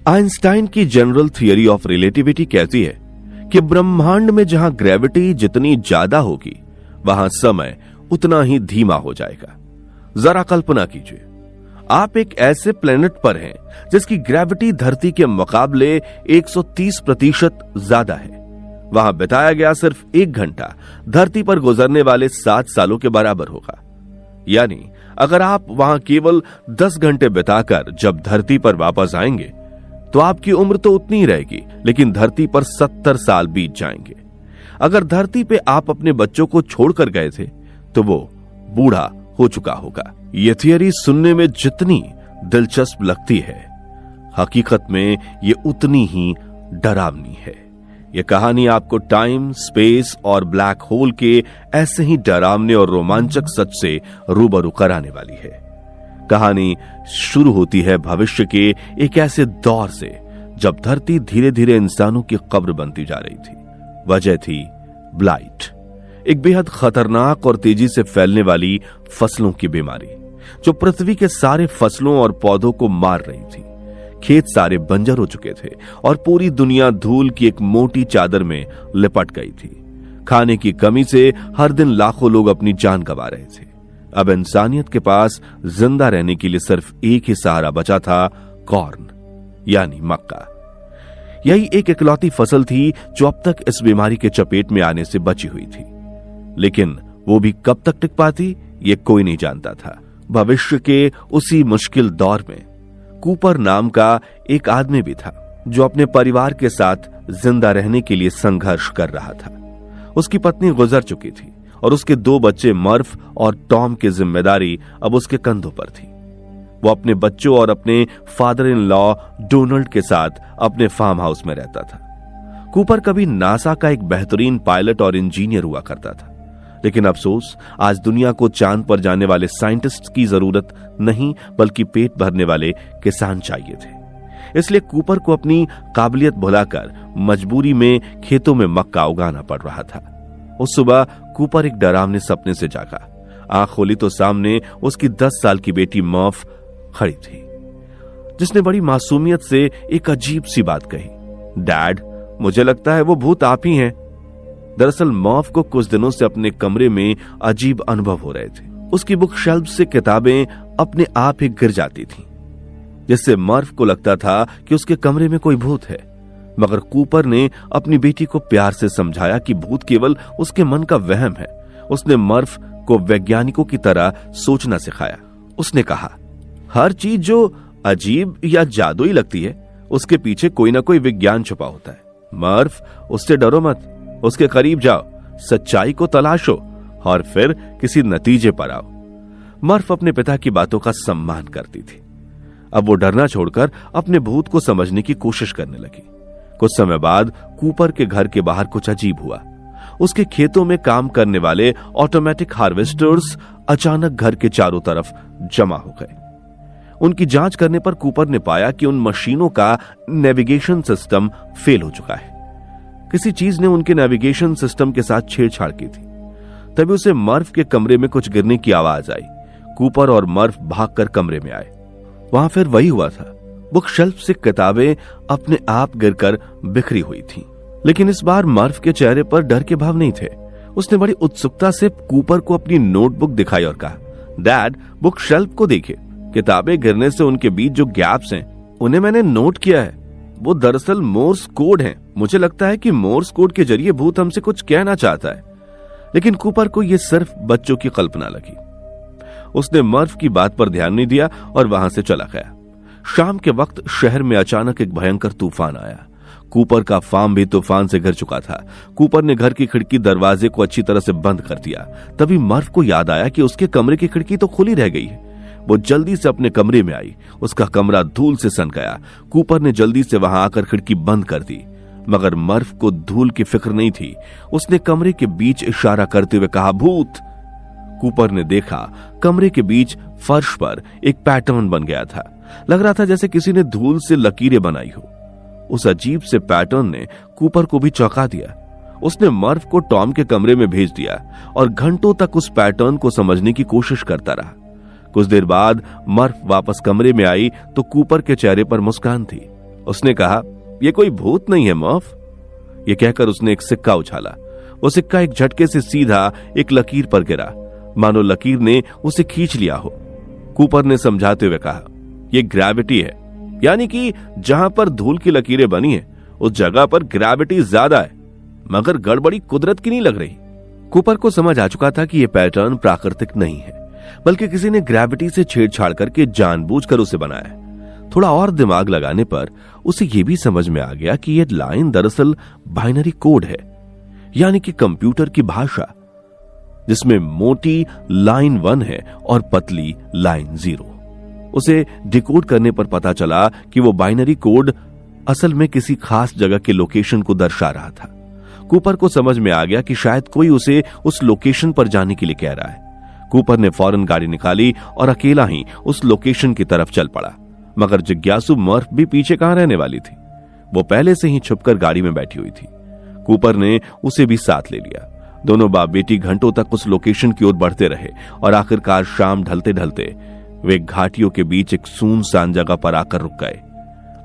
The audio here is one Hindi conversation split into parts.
आइंस्टाइन की जनरल थियरी ऑफ रिलेटिविटी कहती है कि ब्रह्मांड में जहां ग्रेविटी जितनी ज्यादा होगी वहां समय उतना ही धीमा हो जाएगा। जरा कल्पना कीजिए, आप एक ऐसे प्लेनेट पर हैं जिसकी ग्रेविटी धरती के मुकाबले 130% ज्यादा है। वहां बिताया गया सिर्फ 1 घंटा धरती पर गुजरने वाले 7 सालों के बराबर होगा। यानी अगर आप वहां केवल 10 घंटे बिताकर जब धरती पर वापस आएंगे तो आपकी उम्र तो उतनी ही रहेगी, लेकिन धरती पर 70 साल बीत जाएंगे। अगर धरती पे आप अपने बच्चों को छोड़कर गए थे तो वो बूढ़ा हो चुका होगा। ये थियरी सुनने में जितनी दिलचस्प लगती है, हकीकत में ये उतनी ही डरावनी है। ये कहानी आपको टाइम, स्पेस और ब्लैक होल के ऐसे ही डरावने और रोमांचक सच से रूबरू कराने वाली है। कहानी शुरू होती है भविष्य के एक ऐसे दौर से जब धरती धीरे धीरे इंसानों की कब्र बनती जा रही थी। वजह थी ब्लाइट, एक बेहद खतरनाक और तेजी से फैलने वाली फसलों की बीमारी जो पृथ्वी के सारे फसलों और पौधों को मार रही थी। खेत सारे बंजर हो चुके थे और पूरी दुनिया धूल की एक मोटी चादर में लिपट गई थी। खाने की कमी से हर दिन लाखों लोग अपनी जान गंवा रहे थे। अब इंसानियत के पास जिंदा रहने के लिए सिर्फ एक ही सहारा बचा था, कॉर्न यानी मक्का। यही एक इकलौती फसल थी जो अब तक इस बीमारी के चपेट में आने से बची हुई थी, लेकिन वो भी कब तक टिक पाती ये कोई नहीं जानता था। भविष्य के उसी मुश्किल दौर में कूपर नाम का एक आदमी भी था जो अपने परिवार के साथ जिंदा रहने के लिए संघर्ष कर रहा था। उसकी पत्नी गुजर चुकी थी और उसके 2 बच्चे मर्फ और टॉम की जिम्मेदारी अब उसके कंधों पर थी। वो अपने बच्चों और अपने फादर इन लॉ डोनाल्ड के साथ अपने फार्म हाउस में रहता था। कूपर कभी नासा का एक बेहतरीन पायलट और इंजीनियर हुआ करता था, लेकिन अफसोस आज दुनिया को चांद पर जाने वाले साइंटिस्ट की जरूरत नहीं बल्कि पेट भरने वाले किसान चाहिए थे। इसलिए कूपर को अपनी काबिलियत भुलाकर मजबूरी में खेतों में मक्का उगाना पड़ रहा था। उस सुबह कूपर एक डरावने सपने से जागा। आंख खोली तो सामने उसकी 10 साल की बेटी मर्फ खड़ी थी, जिसने बड़ी मासूमियत से एक अजीब सी बात कही, डैड, मुझे लगता है वो भूत आप ही हैं। दरअसल मर्फ को कुछ दिनों से अपने कमरे में अजीब अनुभव हो रहे थे। उसकी बुक शेल्फ से किताबें अपने आप ही गिर जाती थीं, जिससे मर्फ को लगता था कि उसके कमरे में कोई भूत है। मगर कूपर ने अपनी बेटी को प्यार से समझाया कि भूत केवल उसके मन का वहम है। उसने मर्फ को वैज्ञानिकों की तरह सोचना सिखाया। उसने कहा, हर चीज जो अजीब या जादुई लगती है उसके पीछे कोई ना कोई विज्ञान छुपा होता है। मर्फ, उससे डरो मत, उसके करीब जाओ, सच्चाई को तलाशो और फिर किसी नतीजे पर आओ। मर्फ अपने पिता की बातों का सम्मान करती थी। अब वो डरना छोड़कर अपने भूत को समझने की कोशिश करने लगी। कुछ समय बाद कूपर के घर के बाहर कुछ अजीब हुआ। उसके खेतों में काम करने वाले ऑटोमेटिक हार्वेस्टर्स अचानक घर के चारों तरफ जमा हो गए। उनकी जांच करने पर कूपर ने पाया कि उन मशीनों का नेविगेशन सिस्टम फेल हो चुका है। किसी चीज ने उनके नेविगेशन सिस्टम के साथ छेड़छाड़ की थी। तभी उसे मर्फ के कमरे में कुछ गिरने की आवाज आई। कूपर और मर्फ भागकर कमरे में आए। वहां फिर वही हुआ था। बुक शेल्फ से किताबें अपने आप गिरकर बिखरी हुई थीं। लेकिन इस बार मर्फ के चेहरे पर डर के भाव नहीं थे। उसने बड़ी उत्सुकता से कूपर को अपनी नोटबुक दिखाई और कहा, डैड, बुक शेल्फ को देखिए, किताबें गिरने से उनके बीच जो गैप्स हैं उन्हें मैंने नोट किया है। वो दरअसल मोर्स कोड हैं। मुझे लगता है कि मोर्स कोड के जरिए भूत हमसे कुछ कहना चाहता है। लेकिन कूपर को यह सिर्फ बच्चों की कल्पना लगी। उसने मर्फ की बात पर ध्यान नहीं दिया और वहां से चला गया। शाम के वक्त शहर में अचानक एक भयंकर तूफान आया। कूपर का फार्म भी तूफान से घिर चुका था। कूपर ने घर की खिड़की दरवाजे को अच्छी तरह से बंद कर दिया। तभी मर्फ को याद आया कि उसके कमरे की खिड़की तो खुली रह गई है। वो जल्दी से अपने कमरे में आई। उसका कमरा धूल से सन गया। कूपर ने जल्दी से वहां आकर खिड़की बंद कर दी, मगर मर्फ को धूल की फिक्र नहीं थी। उसने कमरे के बीच इशारा करते हुए कहा, भूत। कूपर ने देखा कमरे के बीच फर्श पर एक पैटर्न बन गया था। लग रहा था जैसे किसी ने धूल से लकीरें बनाई हो। उस अजीब से पैटर्न ने कूपर को भी चौंका दिया। उसने मर्फ को टॉम के कमरे में भेज दिया और घंटों तक उस पैटर्न को समझने की कोशिश करता रहा। कुछ देर बाद मर्फ वापस कमरे में आई तो कूपर के चेहरे पर मुस्कान थी। उसने कहा, यह कोई भूत नहीं है मर्फ। यह कहकर उसने एक सिक्का उछाला। वो सिक्का एक झटके से सीधा एक लकीर पर गिरा, मानो लकीर ने उसे खींच लिया हो। कूपर ने समझाते हुए कहा, यह ग्रेविटी है, यानी कि जहां पर धूल की लकीरें बनी है उस जगह पर ग्रेविटी ज्यादा है, मगर गड़बड़ी कुदरत की नहीं लग रही। कूपर को समझ आ चुका था कि यह पैटर्न प्राकृतिक नहीं है, बल्कि किसी ने ग्रेविटी से छेड़छाड़ करके जानबूझकर उसे बनाया। थोड़ा और दिमाग लगाने पर उसे यह भी समझ में आ गया कि यह लाइन दरअसल बाइनरी कोड है, यानी कि कंप्यूटर की भाषा, जिसमें मोटी लाइन 1 है और पतली लाइन 0। उसे डिकोड करने पर पता चला कि वो बाइनरी कोड असल में किसी खास जगह के लोकेशन को दर्शा रहा था। कूपर को समझ में आ गया कि शायद कोई उसे उस लोकेशन पर जाने के लिए कह रहा है। कूपर ने फौरन गाड़ी निकाली और अकेला ही उस लोकेशन की तरफ चल पड़ा, मगर जिज्ञासु मर्फ भी पीछे कहां रहने वाली थी। वो पहले से ही छुपकर गाड़ी में बैठी हुई थी। कूपर ने उसे भी साथ ले लिया। दोनों बाप बेटी घंटों तक उस लोकेशन की ओर बढ़ते रहे और आखिरकार शाम ढलते ढलते वे घाटियों के बीच एक सुनसान जगह पर आकर रुक गए।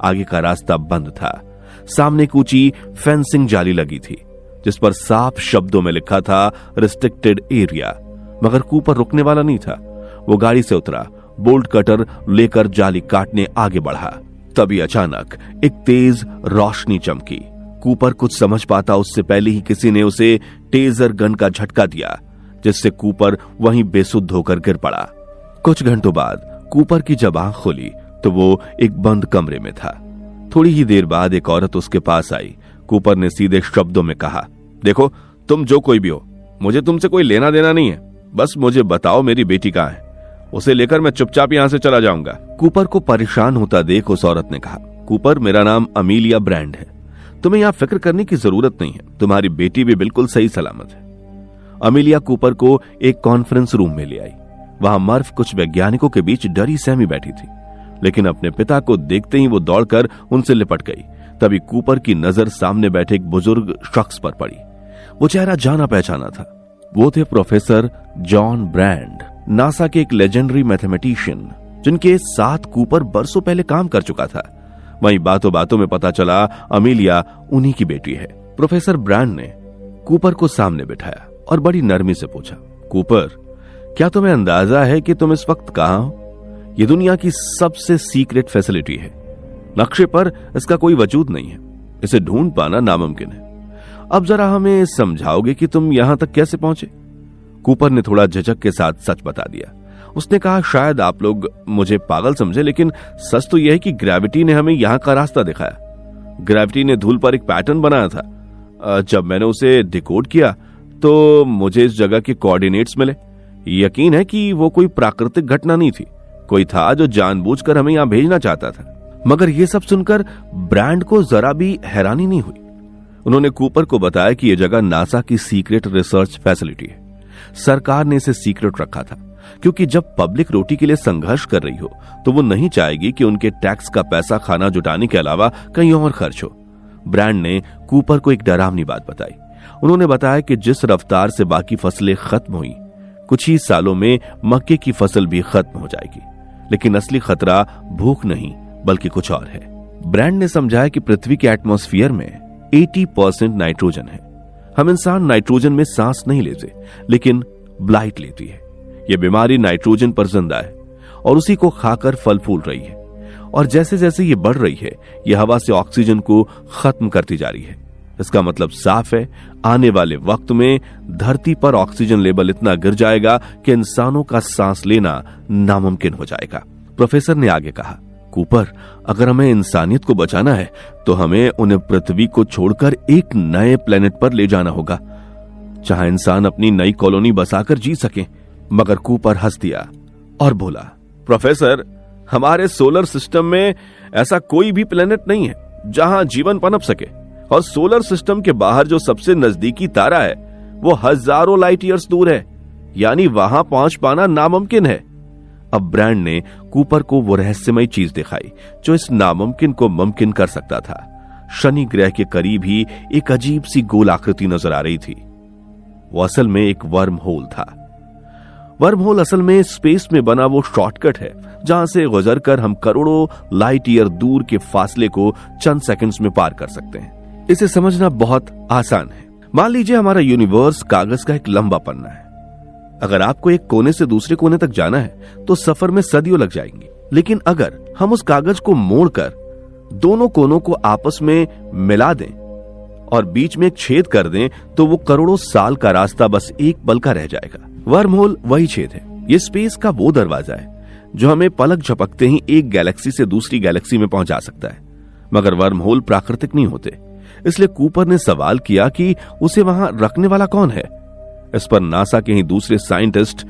आगे का रास्ता बंद था। सामने एक ऊंची फेंसिंग जाली लगी थी, जिस पर साफ शब्दों में लिखा था रिस्ट्रिक्टेड एरिया, मगर कूपर रुकने वाला नहीं था। वो गाड़ी से उतरा, बोल्ट कटर लेकर जाली काटने आगे बढ़ा। तभी अचानक एक तेज रोशनी चमकी। कूपर कुछ समझ पाता उससे पहले ही किसी ने उसे टेजर गन का झटका दिया, जिससे कूपर वहीं बेसुध होकर गिर पड़ा। कुछ घंटों बाद कूपर की जब आंख खुली तो वो एक बंद कमरे में था। थोड़ी ही देर बाद एक औरत उसके पास आई। कूपर ने सीधे शब्दों में कहा, देखो तुम जो कोई भी हो, मुझे तुमसे कोई लेना देना नहीं है, बस मुझे बताओ मेरी बेटी कहां है, उसे लेकर मैं चुपचाप यहां से चला जाऊंगा। कूपर को परेशान होता देख उस औरत ने कहा, कूपर मेरा नाम अमीलिया ब्रांड है, तुम्हें यहां फिक्र करने की जरूरत नहीं है, तुम्हारी बेटी भी बिल्कुल सही सलामत है। अमीलिया कूपर को एक कॉन्फ्रेंस रूम में ले आई। वहां मर्फ कुछ वैज्ञानिकों के बीच डरी सहमी बैठी थी, लेकिन अपने पिता को देखते ही वो दौड़कर उनसे लिपट गई। तभी कूपर की नजर सामने बैठे एक बुजुर्ग शख्स पर पड़ी। वो चेहरा जाना पहचाना था। वो थे प्रोफेसर जॉन ब्रांड, नासा के एक लेजेंडरी मैथमेटिशियन, जिनके साथ कूपर बरसों पहले काम कर चुका था। वहीं बातों बातों में पता चला अमीलिया उन्हीं की बेटी है। प्रोफेसर ब्रांड ने कूपर को सामने बिठाया और बड़ी नरमी से पूछा, कूपर, क्या तुम्हें अंदाजा है कि तुम इस वक्त कहां हो? ये दुनिया की सबसे सीक्रेट फैसिलिटी है। नक्शे पर इसका कोई वजूद नहीं है, इसे ढूंढ पाना नामुमकिन है। अब जरा हमें समझाओगे कि तुम यहां तक कैसे पहुंचे? कूपर ने थोड़ा झिझक के साथ सच बता दिया। उसने कहा, शायद आप लोग मुझे पागल समझे, लेकिन सच तो यह है कि ग्रेविटी ने हमें यहां का रास्ता दिखाया। ग्रेविटी ने धूल पर एक पैटर्न बनाया था। जब मैंने उसे डिकोड किया तो मुझे इस जगह के कोऑर्डिनेट्स मिले। यकीन है कि वो कोई प्राकृतिक घटना नहीं थी, कोई था जो जानबूझकर हमें यहां भेजना चाहता था। मगर यह सब सुनकर ब्रांड को जरा भी हैरानी नहीं हुई। उन्होंने कूपर को बताया कि यह जगह नासा की सीक्रेट रिसर्च फैसिलिटी है। सरकार ने इसे सीक्रेट रखा था, क्योंकि जब पब्लिक रोटी के लिए संघर्ष कर रही हो तो वो नहीं चाहेगी कि उनके टैक्स का पैसा खाना जुटाने के अलावा कहीं और खर्च हो। ब्रांड ने कूपर को एक डरावनी बात बताई। उन्होंने बताया कि जिस रफ्तार से बाकी फसलें खत्म हुई, कुछ ही सालों में मक्के की फसल भी खत्म हो जाएगी। लेकिन असली खतरा भूख नहीं बल्कि कुछ और है। ब्रांड ने समझाया कि पृथ्वी के एटमॉस्फेयर में 80% नाइट्रोजन है। हम इंसान नाइट्रोजन में सांस नहीं लेते, लेकिन ब्लाइट लेती है। यह बीमारी नाइट्रोजन पर जिंदा है और उसी को खाकर फल फूल रही है। और जैसे जैसे ये बढ़ रही है, यह हवा से ऑक्सीजन को खत्म करती जा रही है। इसका मतलब साफ है, आने वाले वक्त में धरती पर ऑक्सीजन लेवल इतना गिर जाएगा कि इंसानों का सांस लेना नामुमकिन हो जाएगा। प्रोफेसर ने आगे कहा, कूपर, अगर हमें इंसानियत को बचाना है तो हमें उन्हें पृथ्वी को छोड़कर एक नए प्लेनेट पर ले जाना होगा, जहां इंसान अपनी नई कॉलोनी बसाकर जी सके। मगर कूपर हंस दिया और बोला, प्रोफेसर, हमारे सोलर सिस्टम में ऐसा कोई भी प्लेनेट नहीं है जहां जीवन पनप सके, और सोलर सिस्टम के बाहर जो सबसे नजदीकी तारा है वो हजारों लाइट ईयर्स दूर है, यानी वहां पहुंच पाना नामुमकिन है। अब ब्रांड ने कूपर को वो रहस्यमय चीज दिखाई जो इस नामुमकिन को मुमकिन कर सकता था। शनि ग्रह के करीब ही एक अजीब सी गोल आकृति नजर आ रही थी। वो असल में एक वर्म होल था। वर्म होल असल में स्पेस में बना वो शॉर्टकट है जहां से गुजरकर हम करोड़ों लाइट ईयर दूर के फासले को चंद सेकंड्स में पार कर सकते हैं। इसे समझना बहुत आसान है। मान लीजिए हमारा यूनिवर्स कागज का एक लंबा पन्ना है। अगर आपको एक कोने से दूसरे कोने तक जाना है तो सफर में सदियों लग जाएंगी, लेकिन अगर हम उस कागज को मोड़कर दोनों कोनों को आपस में मिला दें और बीच में एक छेद कर दें तो वो करोड़ों साल का रास्ता बस एक पल का रह जाएगा। वर्म होल वही छेद है। ये स्पेस का वो दरवाजा है जो हमें पलक झपकते ही एक गैलेक्सी से दूसरी गैलेक्सी में पहुंचा सकता है। मगर वर्म होल प्राकृतिक नहीं होते, इसलिए कूपर ने सवाल किया कि उसे वहां रखने वाला कौन है। इस पर नासा के ही दूसरे साइंटिस्ट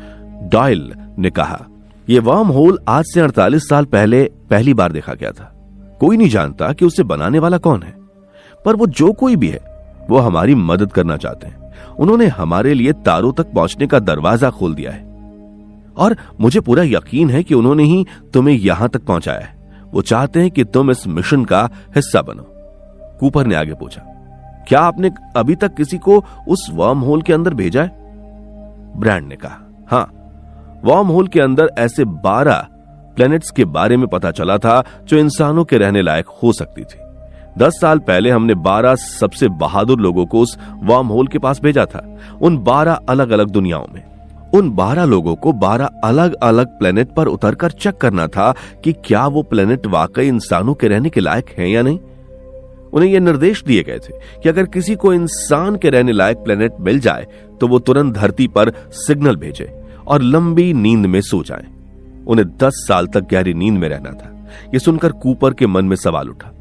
डॉयल ने कहा, यह वर्म होल आज से 48 साल पहले पहली बार देखा गया था। कोई नहीं जानता कि उसे बनाने वाला कौन है, पर वो जो कोई भी है वो हमारी मदद करना चाहते हैं। उन्होंने हमारे लिए तारों तक पहुंचने का दरवाजा खोल दिया है और मुझे पूरा यकीन है कि उन्होंने ही तुम्हें यहां तक पहुंचाया है। वो चाहते हैं कि तुम इस मिशन का हिस्सा बनो। कूपर ने आगे पूछा, क्या आपने अभी तक किसी को उस वर्म होल के अंदर भेजा है? ब्रैंड ने कहा, हां, वर्म होल के अंदर ऐसे 12 प्लैनेट्स के बारे में पता चला था जो इंसानों के रहने लायक हो सकती थी। 10 साल पहले हमने 12 सबसे बहादुर लोगों को उस वर्म होल के पास भेजा था, उन 12 अलग अलग दुनियाओं में। उन 12 लोगों को 12 अलग अलग प्लेनेट पर उतरकर चेक करना था कि क्या वो प्लेनेट वाकई इंसानों के रहने के लायक हैं या नहीं। उन्हें यह निर्देश दिए गए थे कि अगर किसी को इंसान के रहने लायक प्लेनेट मिल जाए तो वो तुरंत धरती पर सिग्नल भेजे और लंबी नींद में सो जाए। उन्हें 10 साल तक गहरी नींद में रहना था। यह सुनकर कूपर के मन में सवाल उठा,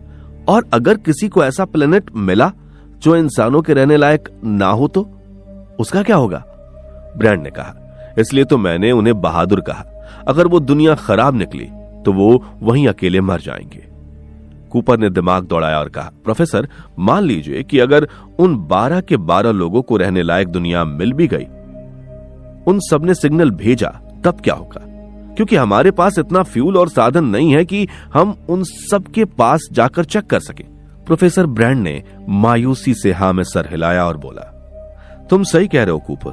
और अगर किसी को ऐसा प्लेनेट मिला जो इंसानों के रहने लायक ना हो तो उसका क्या होगा? ब्रैंड ने कहा, इसलिए तो मैंने उन्हें बहादुर कहा। अगर वो दुनिया खराब निकली तो वो वहीं अकेले मर जाएंगे। कूपर ने दिमाग दौड़ाया और कहा, प्रोफेसर, मान लीजिए कि अगर उन 12 के 12 लोगों को रहने लायक दुनिया मिल भी गई, उन सब ने सिग्नल भेजा, तब क्या होगा? क्योंकि हमारे पास इतना फ्यूल और साधन नहीं है कि हम उन सब के पास जाकर चेक कर सकें। प्रोफेसर ब्रैंड ने मायूसी से हां में सर हिलाया और बोला, तुम सही कह रहे हो कूपर,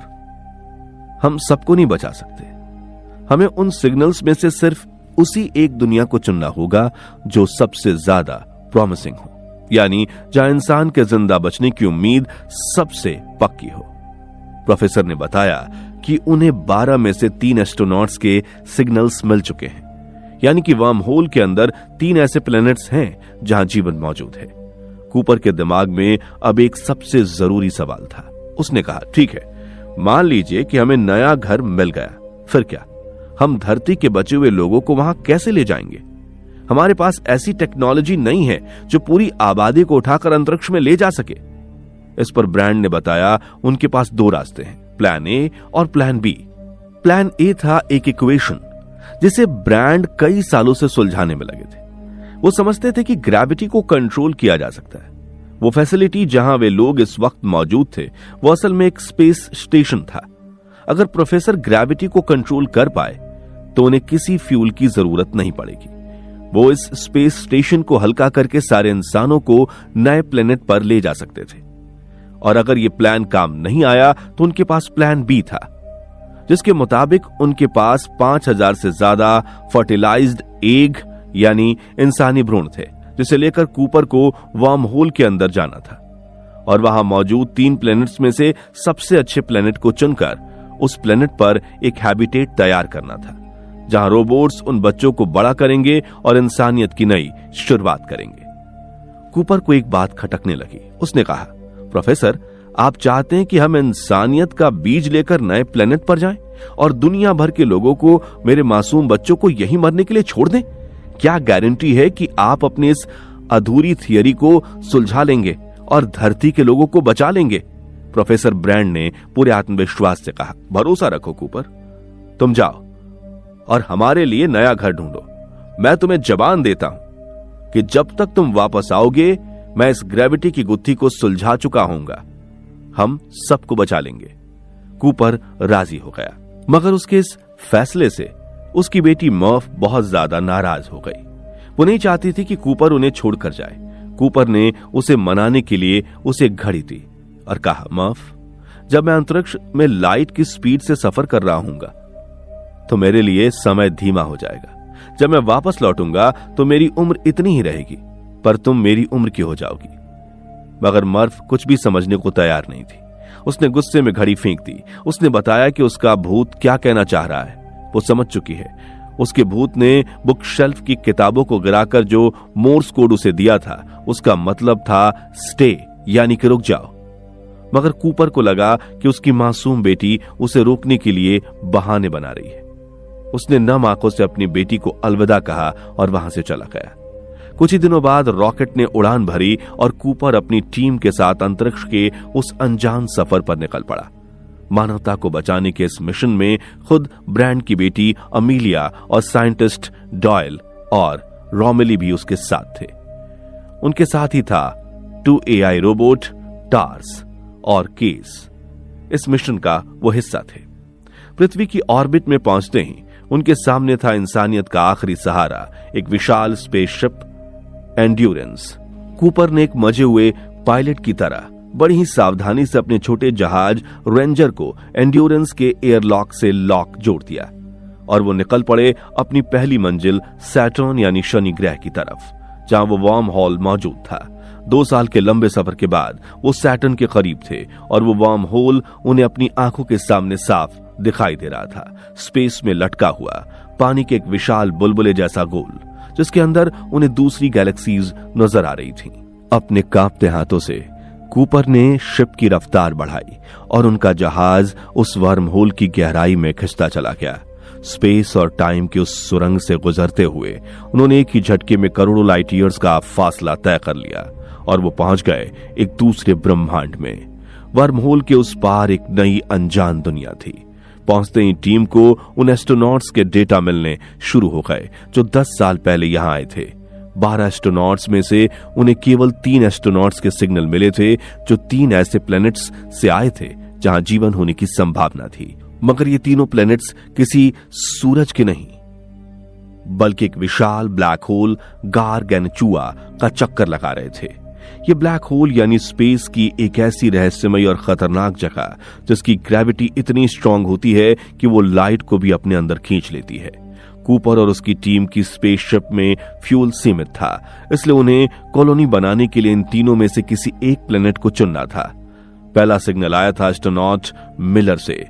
हम सबको नहीं बचा सकते। हमें उन सिग्नल्स में से सिर्फ उसी एक दुनिया को चुनना होगा जो सबसे ज्यादा प्रॉमिसिंग हो, यानी जहां इंसान के जिंदा बचने की उम्मीद सबसे पक्की हो। प्रोफेसर ने बताया कि उन्हें 12 में से 3 एस्ट्रोनॉट्स के सिग्नल्स मिल चुके हैं, यानी कि वर्म होल के अंदर 3 ऐसे प्लैनेट्स हैं जहां जीवन मौजूद है। कूपर के दिमाग में अब एक सबसे जरूरी सवाल था। उसने कहा, ठीक है, मान लीजिए कि हमें नया घर मिल गया, फिर क्या? हम धरती के बचे हुए लोगों को वहां कैसे ले जाएंगे? हमारे पास ऐसी टेक्नोलॉजी नहीं है जो पूरी आबादी को उठाकर अंतरिक्ष में ले जा सके। इस पर ब्रैंड ने बताया, उनके पास 2 रास्ते हैं, प्लान ए और प्लान बी। प्लान ए था एक इक्वेशन जिसे ब्रैंड कई सालों से सुलझाने में लगे थे। वो समझते थे कि ग्रेविटी को कंट्रोल किया जा सकता है। वो फैसिलिटी जहां वे लोग इस वक्त मौजूद थे वो असल में एक स्पेस स्टेशन था। अगर प्रोफेसर ग्रेविटी को कंट्रोल कर पाए तो उन्हें किसी फ्यूल की जरूरत नहीं पड़ेगी। वो इस स्पेस स्टेशन को हल्का करके सारे इंसानों को नए प्लेनेट पर ले जा सकते थे। और अगर ये प्लान काम नहीं आया तो उनके पास प्लान बी था, जिसके मुताबिक उनके पास 5000 से ज्यादा फर्टिलाइज्ड एग यानी इंसानी भ्रूण थे, जिसे लेकर कूपर को वर्म होल के अंदर जाना था और वहां मौजूद 3 प्लैनेट्स में से सबसे अच्छे प्लैनेट को चुनकर उस प्लैनेट पर एक हैबिटेट तैयार करना था, जहां रोबोट्स उन बच्चों को बड़ा करेंगे और इंसानियत की नई शुरुआत करेंगे। कूपर को एक बात खटकने लगी। उसने कहा, प्रोफेसर, आप चाहते हैं कि हम इंसानियत का बीज लेकर नए प्लेनेट पर जाएं और दुनिया भर के लोगों को, मेरे मासूम बच्चों को यहीं मरने के लिए छोड़ दें? क्या गारंटी है कि आप अपनी इस अधूरी थियरी को सुलझा लेंगे और धरती के लोगों को बचा लेंगे? प्रोफेसर ब्रैंड ने पूरे आत्मविश्वास से कहा, भरोसा रखो कूपर, तुम जाओ और हमारे लिए नया घर ढूंढो। मैं तुम्हें जबान देता हूं कि जब तक तुम वापस आओगे मैं इस ग्रेविटी की गुत्थी को सुलझा चुका होऊंगा। हम सबको बचा लेंगे। कूपर राजी हो गया, मगर उसके इस फैसले से उसकी बेटी मर्फ बहुत ज्यादा नाराज हो गई। वो नहीं चाहती थी कि कूपर उन्हें छोड़कर जाए। कूपर ने उसे मनाने के लिए उसे एक घड़ी दी और कहा, मर्फ, जब मैं अंतरिक्ष में लाइट की स्पीड से सफर कर रहा हूंगा तो मेरे लिए समय धीमा हो जाएगा। जब मैं वापस लौटूंगा तो मेरी उम्र इतनी ही रहेगी, पर तुम मेरी उम्र की हो जाओगी। मगर मर्फ कुछ भी समझने को तैयार नहीं थी। उसने गुस्से में घड़ी फेंक दी। उसने बताया कि उसका भूत क्या कहना चाह रहा है। वो समझ चुकी है। उसके भूत ने बुक शेल्फ की किताबों को गिराकर जो मोर्स कोड उसे दिया था, उसका मतलब था स्टे, यानी कि रुक जाओ। मगर कूपर को लगा कि उसकी मासूम बेटी उसे रोकने के लिए बहाने बना रही है। उसने नम आंखों से अपनी बेटी को अलविदा कहा और वहां से चला गया। कुछ ही दिनों बाद रॉकेट ने उड़ान भरी और कूपर अपनी टीम के साथ अंतरिक्ष के उस अनजान सफर पर निकल पड़ा। मानवता को बचाने के इस मिशन में खुद ब्रैंड की बेटी अमीलिया और साइंटिस्ट डॉयल और रोमेली भी उसके साथ थे। उनके साथ ही था 2 AI रोबोट, टार्स और केस। इस मिशन का वो हिस्सा थे। पृथ्वी की ऑर्बिट में पहुंचते ही उनके सामने था इंसानियत का आखिरी सहारा, एक विशाल स्पेसशिप एंड्योरेंस। कूपर ने एक मजे हुए पायलट की तरह बड़ी ही सावधानी से अपने छोटे जहाज रेंजर को एंड्योरेंस के एयरलॉक से लॉक जोड़ दिया और वो निकल पड़े अपनी पहली मंजिल सैटर्न यानी शनि ग्रह की तरफ, जहां वो वार्म हॉल मौजूद था। 2 साल के लंबे सफर के बाद वो सैटर्न के करीब थे और वो वार्म होल उन्हें अपनी आंखों के सामने साफ दिखाई दे रहा था। स्पेस में लटका हुआ पानी के एक विशाल बुलबुले जैसा गोल, जिसके अंदर उन्हें दूसरी गैलेक्सीज नजर आ रही थीं। अपने कांपते हाथों से कूपर ने शिप की रफ्तार बढ़ाई और उनका जहाज उस वर्म होल की गहराई में खिंचता चला गया। स्पेस और टाइम की उस सुरंग से गुजरते हुए उन्होंने एक ही झटके में करोड़ों लाइट ईयर्स का फासला तय कर लिया और वो पहुंच गए एक दूसरे ब्रह्मांड में। वर्म होल के उस पार एक नई अनजान दुनिया थी। पहुंचते ही टीम को उन एस्ट्रोनॉट्स के डेटा मिलने शुरू हो गए जो 10 साल पहले यहां आए थे। 12 एस्ट्रोनॉट्स में से उन्हें केवल 3 एस्ट्रोनॉट्स के सिग्नल मिले थे जो 3 ऐसे प्लैनेट्स से आए थे जहां जीवन होने की संभावना थी। मगर ये तीनों प्लैनेट्स किसी सूरज के नहीं, बल्कि एक विशाल ब्लैक होल गारगेनचुआ का चक्कर लगा रहे थे। ये ब्लैक होल यानी स्पेस की एक ऐसी रहस्यमयी और खतरनाक जगह जिसकी ग्रेविटी इतनी स्ट्रांग होती है कि वो लाइट को भी अपने अंदर खींच लेती है। कूपर और उसकी टीम की स्पेसशिप में फ्यूल सीमित था, इसलिए उन्हें कॉलोनी बनाने के लिए इन तीनों में से किसी एक प्लेनेट को चुनना था। पहला सिग्नल आया था एस्ट्रोनॉट मिलर से,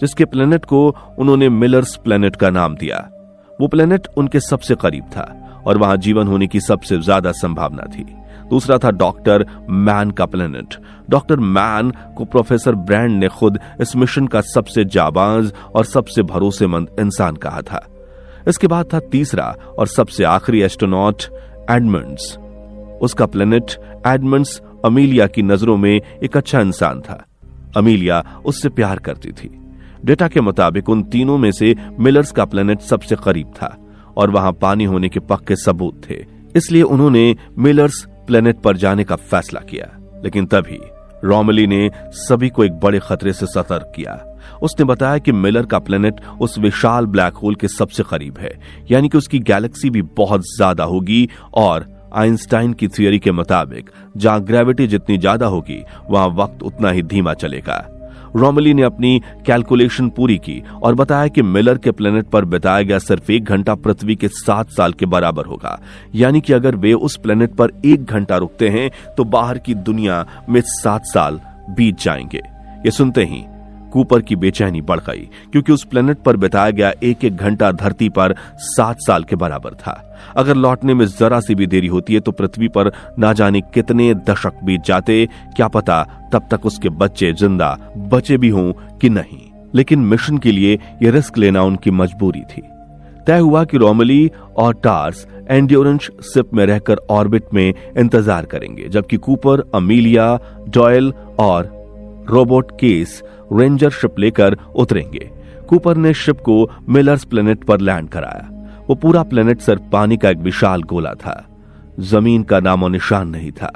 जिसके प्लेनेट को उन्होंने मिलर्स प्लेनेट का नाम दिया। वो प्लेनेट उनके सबसे करीब था और वहां जीवन होने की सबसे ज्यादा संभावना थी। दूसरा था डॉक्टर मैन का प्लेनेट। डॉक्टर मैन को प्रोफेसर ब्रैंड ने खुद इस मिशन का सबसे जाबाज और सबसे भरोसेमंद इंसान कहा था। इसके बाद था तीसरा और सबसे आखिरी एस्ट्रोनॉट एडमंड्स। उसका प्लेनेट एडमंड्स अमीलिया की नजरों में एक अच्छा इंसान था। अमीलिया उससे प्यार करती थी। डेटा के मुताबिक उन तीनों में से मिलर्स का प्लेनेट सबसे करीब था और वहां पानी होने के पक्के सबूत थे, इसलिए उन्होंने मिलर्स प्लेनेट पर जाने का फैसला किया। लेकिन तभी रोमेली ने सभी को एक बड़े खतरे से सतर्क किया। उसने बताया कि मिलर का प्लेनेट उस विशाल ब्लैक होल के सबसे करीब है, यानी कि उसकी गैलेक्सी भी बहुत ज्यादा होगी और आइंस्टाइन की थ्योरी के मुताबिक जहां ग्रेविटी जितनी ज्यादा होगी वहां वक्त उतना ही धीमा चलेगा। रोमेली ने अपनी कैलकुलेशन पूरी की और बताया कि मिलर के प्लेनेट पर बिताया गया सिर्फ 1 घंटा पृथ्वी के 7 साल के बराबर होगा, यानी कि अगर वे उस प्लेनेट पर 1 घंटा रुकते हैं तो बाहर की दुनिया में 7 साल बीत जाएंगे। ये सुनते ही कूपर की बेचैनी बढ़ गई, क्योंकि उस प्लेनेट पर बिताया गया 1-1 घंटा धरती पर 7 साल के बराबर था। अगर लौटने में जरा सी भी देरी होती है तो पृथ्वी पर ना जाने कितने दशक बीत जाते, क्या पता तब तक उसके बच्चे जिंदा बचे भी हों कि नहीं। लेकिन मिशन के लिए यह रिस्क लेना उनकी मजबूरी थी। तय हुआ कि रोमेली और टार्स एंड्योरेंस शिप में रहकर ऑर्बिट में इंतजार करेंगे, जबकि कूपर, अमीलिया, डॉयल और रोबोट केस रेंजर शिप लेकर उतरेंगे। कूपर ने शिप को मिलर्स प्लेनेट पर लैंड कराया। वो पूरा प्लेनेट सिर्फ पानी का एक विशाल गोला था, जमीन का नामो निशान नहीं था।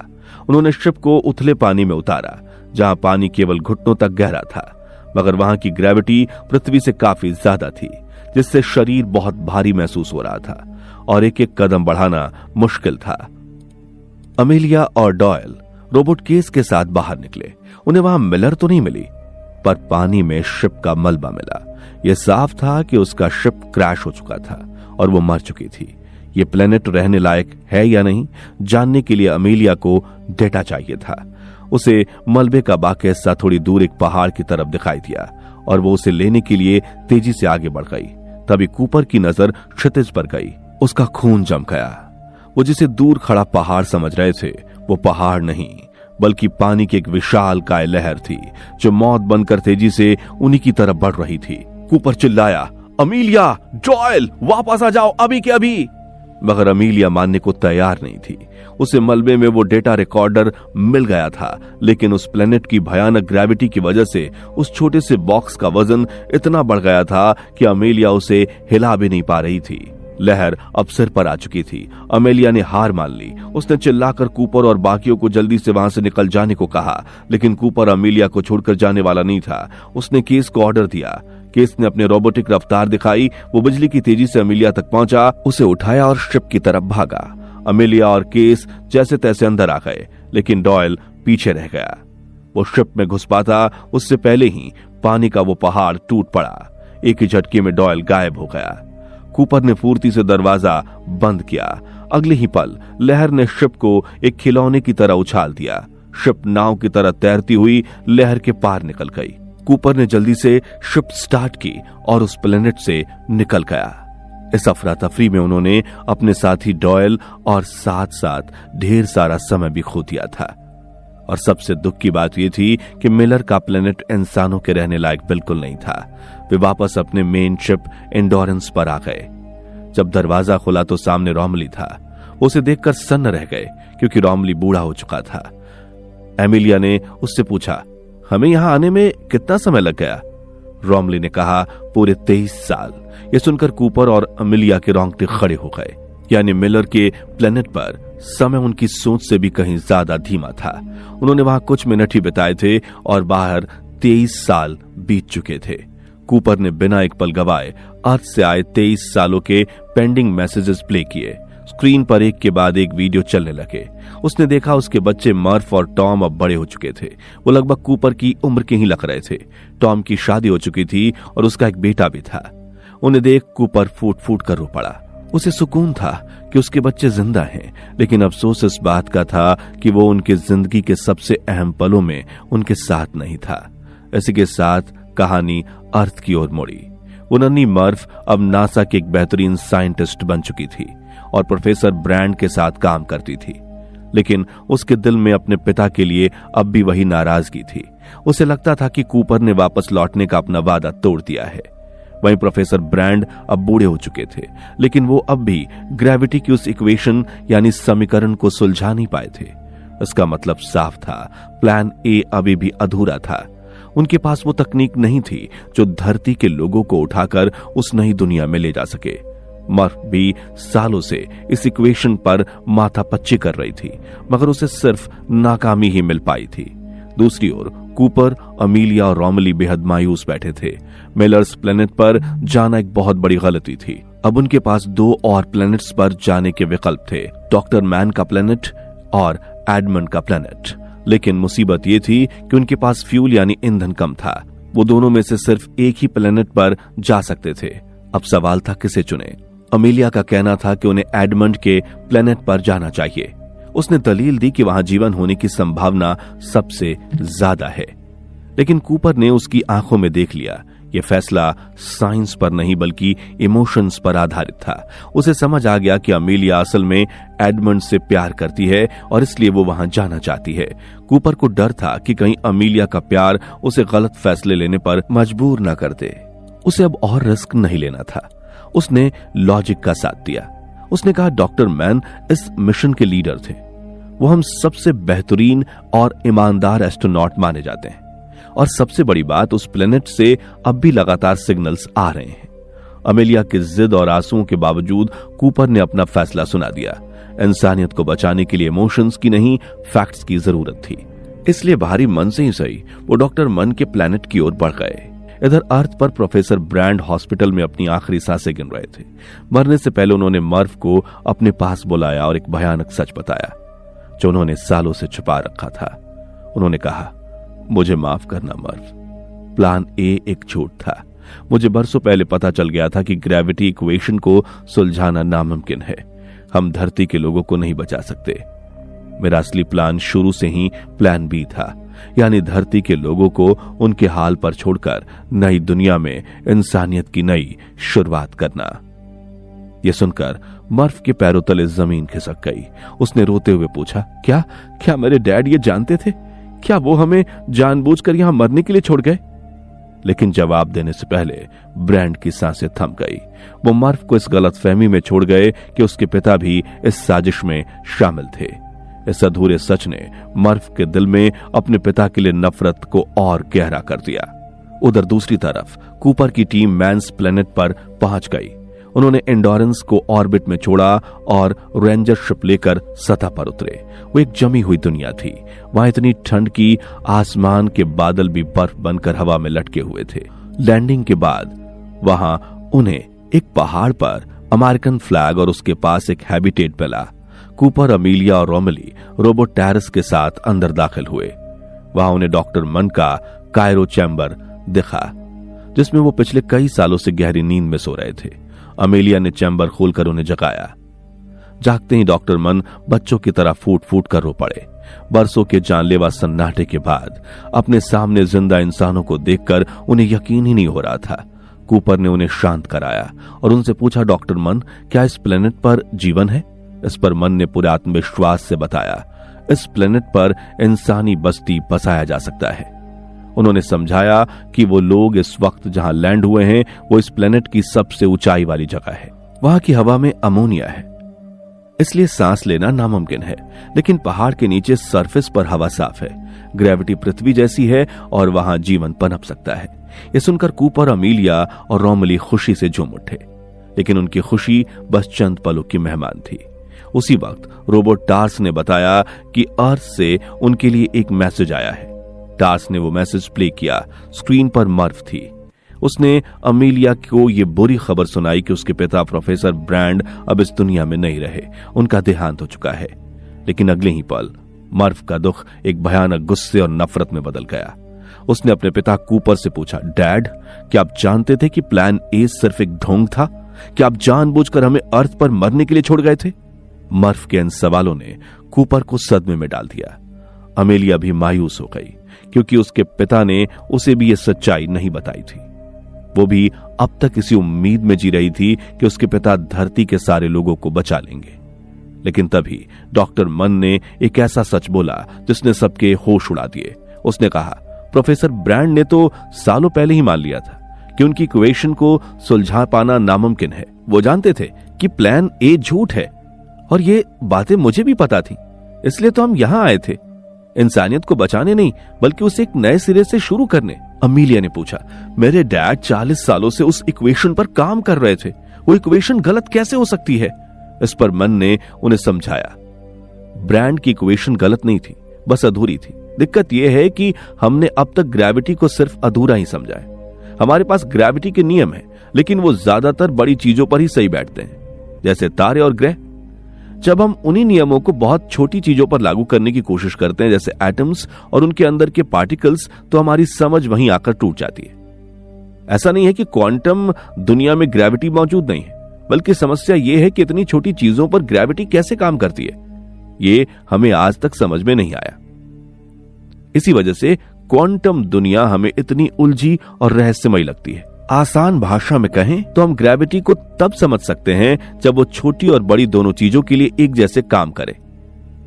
उन्होंने शिप को उथले पानी में उतारा, जहां पानी केवल घुटनों तक गहरा था, मगर वहां की ग्रेविटी पृथ्वी से काफी ज्यादा थी, जिससे शरीर बहुत भारी महसूस हो रहा था और एक-एक कदम बढ़ाना मुश्किल था। अमीलिया और डॉयल रोबोट केस के साथ बाहर निकले। उन्हें वहां मिलर तो नहीं मिली, पर पानी में शिप का मलबा मिला। यह साफ था कि उसका शिप क्रैश हो चुका था और वो मर चुकी थी। ये प्लेनेट रहने लायक है या नहीं, जानने के लिए अमेलिया को डेटा चाहिए था। उसे मलबे का बाकी हिस्सा थोड़ी दूर एक पहाड़ की तरफ दिखाई दिया और वो उसे लेने के लिए तेजी से आगे बढ़ गई। तभी कूपर की नजर क्षितिज पर गई। उसका खून जम गया। वो जिसे दूर खड़ा पहाड़ समझ रहे थे, वो पहाड़ नहीं बल्कि पानी की एक विशालकाय लहर थी जो मौत बनकर तेजी से उन्हीं की तरफ बढ़ रही थी। कूपर चिल्लाया, अमेलिया, डॉयल, वापस आ जाओ अभी के अभी। मगर अमेलिया मानने को तैयार नहीं थी। उसे मलबे में वो डेटा रिकॉर्डर मिल गया था, लेकिन उस प्लेनेट की भयानक ग्रेविटी की वजह से उस छोटे से बॉक्स का वजन इतना बढ़ गया था कि अमेलिया उसे हिला भी नहीं पा रही थी। लहर अब सिर पर आ चुकी थी। अमेलिया ने हार मान ली। उसने चिल्लाकर कूपर और बाकियों को जल्दी से वहां से निकल जाने को कहा, लेकिन कूपर अमेलिया को छोड़कर जाने वाला नहीं था। उसने केस को ऑर्डर दिया। केस ने अपने रोबोटिक रफ्तार दिखाई। वो बिजली की तेजी से अमेलिया तक पहुंचा, उसे उठाया और शिप की तरफ भागा। अमेलिया और केस जैसे तैसे अंदर आ गए, लेकिन डॉयल पीछे रह गया। वो शिप में घुस पाता उससे पहले ही पानी का वो पहाड़ टूट पड़ा। एक ही झटके में डॉयल गायब हो गया। कूपर ने फुर्ती से दरवाजा बंद किया। अगले ही पल लहर ने शिप को एक खिलौने की तरह उछाल दिया। शिप नाव की तरह तैरती हुई लहर के पार निकल गई। कूपर ने जल्दी से शिप स्टार्ट की और उस प्लेनेट से निकल गया। इस अफरा तफरी में उन्होंने अपने साथी डॉयल और साथ साथ ढेर सारा समय भी खो दिया था। और सबसे दुख की बात यह थी कि मिलर का प्लेनेट इंसानों के रहने लायक बिल्कुल नहीं था। वे वापस अपने मेन शिप एंडोरेंस पर आ गए। जब दरवाजा खुला तो सामने रोमली था। उसे देखकर सन्न रह गए क्योंकि रोमली बूढ़ा हो चुका था। एमिलिया ने उससे पूछा, हमें यहां आने में कितना समय लग गया? रोमली ने कहा, पूरे 23 साल। यह सुनकर कूपर और अमेलिया के रोंगटे खड़े हो गए। यानी मिलर के प्लेनेट पर समय उनकी सोच से भी कहीं ज्यादा धीमा था। उन्होंने वहां कुछ मिनट ही बिताए थे और बाहर 23 साल बीत चुके थे। कूपर ने बिना एक पल गवाए अर्थ से आए 23 सालों के पेंडिंग मैसेजेस प्ले किए। स्क्रीन पर एक के बाद एक वीडियो चलने लगे। उसने देखा उसके बच्चे मर्फ और टॉम अब बड़े हो चुके थे। वो लगभग कूपर की उम्र के ही लग रहे थे। टॉम की शादी हो चुकी थी और उसका एक बेटा भी था। उन्हें देख कूपर फूट फूट कर रो पड़ा। उसे सुकून था कि उसके बच्चे जिंदा हैं, लेकिन अफसोस इस बात का था कि वो उनके जिंदगी के सबसे अहम पलों में उनके साथ नहीं था। इसी के साथ कहानी अर्थ की ओर मुड़ी। वो नन्ही मर्फ अब नासा की एक बेहतरीन साइंटिस्ट बन चुकी थी और प्रोफेसर ब्रैंड के साथ काम करती थी। लेकिन उसके दिल में अपने पिता के लिए अब भी वही नाराजगी थी। उसे लगता था कि कूपर ने वापस लौटने का अपना वादा तोड़ दिया है। वहीं प्रोफेसर ब्रैंड अब बूढ़े हो चुके थे, लेकिन वो अब भी ग्रेविटी की उस इक्वेशन यानी समीकरण को सुलझा नहीं पाए थे। इसका मतलब साफ था, प्लान ए अभी भी अधूरा था। उनके पास वो तकनीक नहीं थी जो धरती के लोगों को उठाकर उस नई दुनिया में ले जा सके। मर्फ भी सालों से इस इक्वेशन पर माथा पच्ची कर रही थी, मगर उसे सिर्फ नाकामी ही मिल पाई थी। दूसरी ओर कूपर, अमेलिया और रोमली बेहद मायूस बैठे थे। मिलर्स प्लेनेट पर जाना एक बहुत बड़ी गलती थी। अब उनके पास 2 और प्लेनेट्स पर जाने के विकल्प थे, डॉक्टर मैन का प्लेनेट और एडमंड का प्लेनेट। लेकिन मुसीबत ये थी कि उनके पास फ्यूल यानी ईंधन कम था। वो दोनों में से सिर्फ एक ही प्लेनेट पर जा सकते थे। अब सवाल था किसे चुने। अमेलिया का कहना था कि उन्हें एडमंड के प्लेनेट पर जाना चाहिए। उसने दलील दी कि वहां जीवन होने की संभावना सबसे ज्यादा है। लेकिन कूपर ने उसकी आंखों में देख लिया, यह फैसला साइंस पर नहीं बल्कि इमोशंस पर आधारित था। उसे समझ आ गया कि अमेलिया असल में एडमंड से प्यार करती है और इसलिए वो वहां जाना चाहती है। कूपर को डर था कि कहीं अमेलिया का प्यार उसे गलत फैसले लेने पर मजबूर न कर दे। उसे अब और रिस्क नहीं लेना था। उसने लॉजिक का साथ दिया। उसने कहा, डॉक्टर मैन इस मिशन के लीडर थे। वो हम सबसे बेहतरीन और ईमानदार एस्ट्रोनॉट माने जाते हैं और सबसे बड़ी बात, उस प्लेनेट से अब भी लगातार सिग्नल्स आ रहे हैं। अमेलिया की जिद और आंसुओं के बावजूद कूपर ने अपना फैसला सुना दिया। इंसानियत को बचाने के लिए इमोशंस की नहीं, फैक्ट्स की जरूरत थी। इसलिए बाहरी मन से ही सही वो डॉक्टर मन के प्लेनेट की ओर बढ़ गए। इधर अर्थ पर प्रोफेसर ब्रैंड हॉस्पिटल में अपनी आखिरी सांसें गिन रहे थे। मरने से पहले उन्होंने मर्फ को अपने पास बुलाया और एक भयानक सच बताया जो उन्होंने सालों से छुपा रखा था। उन्होंने कहा, मुझे माफ करना मर्फ, प्लान ए एक झूठ था। मुझे बरसों पहले पता चल गया था कि ग्रेविटी इक्वेशन को सुलझाना नामुमकिन है। हम धरती के लोगों को नहीं बचा सकते। मेरा असली प्लान शुरू से ही प्लान बी था, यानी धरती के लोगों को उनके हाल पर छोड़कर नई दुनिया में इंसानियत की नई शुरुआत करना। यह सुनकर मर्फ के पैरों तले जमीन खिसक गई। उसने रोते हुए पूछा, क्या मेरे डैड ये जानते थे? क्या वो हमें जानबूझकर यहां मरने के लिए छोड़ गए? लेकिन जवाब देने से पहले ब्रैंड की सांसें थम गई। वो मर्फ को इस गलतफहमी में छोड़ गए कि उसके पिता भी इस साजिश में शामिल थे। इस अधूरे सच ने मर्फ के दिल में अपने पिता के लिए नफरत को और गहरा कर दिया। उधर दूसरी तरफ कूपर की टीम मैंस प्लेनेट पर पहुंच गई। उन्होंने एंडोरेंस को ऑर्बिट में छोड़ा और रेंजर शिप लेकर सतह पर उतरे। वो एक जमी हुई दुनिया थी। वहां इतनी ठंड की आसमान के बादल भी बर्फ बनकर हवा में लटके हुए थे। लैंडिंग के बाद वहां उन्हें एक पहाड़ पर अमेरिकन फ्लैग और उसके पास एक हैबिटेट मिला। कूपर, अमीलिया और रोमली रोबोट टैरस के साथ अंदर दाखिल हुए। वहां उन्हें डॉक्टर मन का कायरो चैम्बर दिखा, जिसमें वो पिछले कई सालों से गहरी नींद में सो रहे थे। अमेलिया ने चैम्बर खोलकर उन्हें जगाया। जागते ही डॉक्टर मन बच्चों की तरह फूट फूट कर रो पड़े। बरसों के जानलेवा सन्नाटे के बाद अपने सामने जिंदा इंसानों को देखकर उन्हें यकीन ही नहीं हो रहा था। कूपर ने उन्हें शांत कराया और उनसे पूछा, डॉक्टर मन, क्या इस प्लेनेट पर जीवन है? इस पर मन ने पूरे आत्मविश्वास से बताया, इस प्लेनेट पर इंसानी बस्ती बसाया जा सकता है। उन्होंने समझाया कि वो लोग इस वक्त जहां लैंड हुए हैं वो इस प्लेनेट की सबसे ऊंचाई वाली जगह है। वहां की हवा में अमोनिया है, इसलिए सांस लेना नामुमकिन है। लेकिन पहाड़ के नीचे सरफेस पर हवा साफ है, ग्रेविटी पृथ्वी जैसी है और वहां जीवन पनप सकता है। यह सुनकर कूपर, अमीलिया और रोमली खुशी से झूम उठे। लेकिन उनकी खुशी बस चंद पलों की मेहमान थी। उसी वक्त रोबोट टार्स ने बताया कि अर्थ से उनके लिए एक मैसेज आया है। टार्स ने वो मैसेज प्ले किया। स्क्रीन पर मर्फ थी। उसने अमीलिया को ये बुरी खबर सुनाई कि उसके पिता प्रोफेसर ब्रैंड अब इस दुनिया में नहीं रहे, उनका देहांत हो चुका है। लेकिन अगले ही पल मर्फ का दुख एक भयानक गुस्से और नफरत में बदल गया। उसने अपने पिता कूपर से पूछा, डैड, क्या आप जानते थे कि प्लान ए सिर्फ एक ढोंग था? क्या आप जानबूझकर हमें अर्थ पर मरने के लिए छोड़ गए थे? मर्फ के इन सवालों ने कूपर को सदमे में डाल दिया। अमेलिया भी मायूस हो गई, क्योंकि उसके पिता ने उसे भी यह सच्चाई नहीं बताई थी। वो भी अब तक इसी उम्मीद में जी रही थी कि उसके पिता धरती के सारे लोगों को बचा लेंगे। लेकिन तभी डॉक्टर मन ने एक ऐसा सच बोला जिसने सबके होश उड़ा दिए। उसने कहा, प्रोफेसर ब्रैंड ने तो सालों पहले ही मान लिया था कि उनकी इक्वेशन को सुलझा पाना नामुमकिन है। वो जानते थे कि प्लान ए झूठ है और ये बातें मुझे भी पता थी। इसलिए तो हम यहां आए थे, इंसानियत को बचाने नहीं बल्कि उसे एक नए सिरे से शुरू करने। अमीलिया ने पूछा, मेरे डैड 40 सालों से उस इक्वेशन पर काम कर रहे थे, वो इक्वेशन गलत कैसे हो सकती है? इस पर मन ने उन्हें समझाया, ब्रैंड की इक्वेशन गलत नहीं थी, बस अधूरी थी। दिक्कत यह है कि हमने अब तक ग्रेविटी को सिर्फ अधूरा ही समझा है। हमारे पास ग्रेविटी के नियम है, लेकिन वो ज्यादातर बड़ी चीजों पर ही सही बैठते हैं, जैसे तारे और ग्रह। जब हम उन्हीं नियमों को बहुत छोटी चीजों पर लागू करने की कोशिश करते हैं, जैसे एटम्स और उनके अंदर के पार्टिकल्स, तो हमारी समझ वहीं आकर टूट जाती है। ऐसा नहीं है कि क्वांटम दुनिया में ग्रेविटी मौजूद नहीं है, बल्कि समस्या यह है कि इतनी छोटी चीजों पर ग्रेविटी कैसे काम करती है, ये हमें आज तक समझ में नहीं आया। इसी वजह से क्वांटम दुनिया हमें इतनी उलझी और रहस्यमयी लगती है। आसान भाषा में कहें तो हम ग्रेविटी को तब समझ सकते हैं जब वो छोटी और बड़ी दोनों चीजों के लिए एक जैसे काम करे।